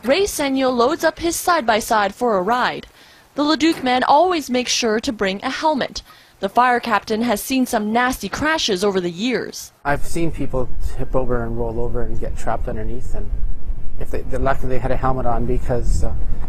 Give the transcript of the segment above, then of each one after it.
Ray Senyo loads up his side-by-side for a ride. The Leduc man always makes sure to bring a helmet. The fire captain has seen some nasty crashes over the years. I've seen people tip over and roll over and get trapped underneath, and if they're lucky they had a helmet on because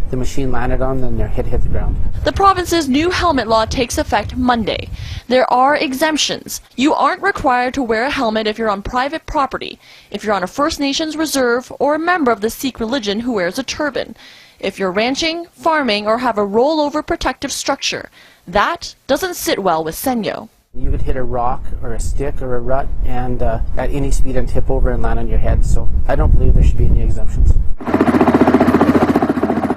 the machine landed on them and their head hit the ground. The province's new helmet law takes effect Monday. There are exemptions. You aren't required to wear a helmet if you're on private property, if you're on a First Nations reserve, or a member of the Sikh religion who wears a turban. If you're ranching, farming, or have a rollover protective structure. That doesn't sit well with Senyo. You could hit a rock or a stick or a rut and at any speed and tip over and land on your head, so I don't believe there should be any exemptions.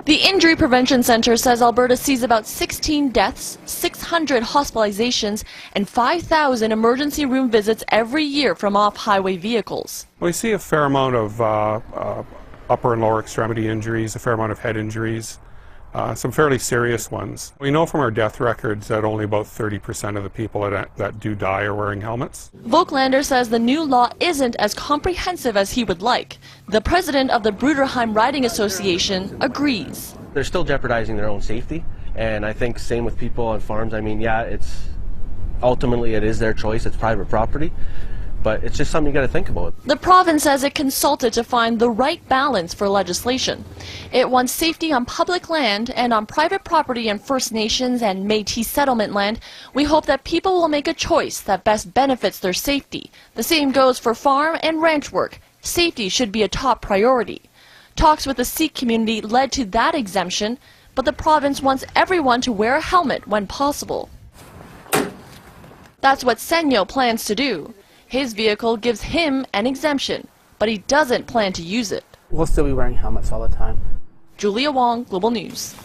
The Injury Prevention Centre says Alberta sees about 16 deaths, 600 hospitalizations, and 5,000 emergency room visits every year from off-highway vehicles. We see a fair amount of upper and lower extremity injuries, a fair amount of head injuries, some fairly serious ones. We know from our death records that only about 30% of the people that do die are wearing helmets. Voigtlander says the new law isn't as comprehensive as he would like. The president of the Bruderheim Riding Association agrees. They're still jeopardizing their own safety, and I think same with people on farms. I mean, yeah, ultimately it is their choice, it's private property. But it's just something you got to think about. The province says it consulted to find the right balance for legislation. It wants safety on public land and on private property and First Nations and Métis settlement land. We hope that people will make a choice that best benefits their safety. The same goes for farm and ranch work. Safety should be a top priority. Talks with the Sikh community led to that exemption, but the province wants everyone to wear a helmet when possible. That's what Senyo plans to do. His vehicle gives him an exemption, but he doesn't plan to use it. We'll still be wearing helmets all the time. Julia Wong, Global News.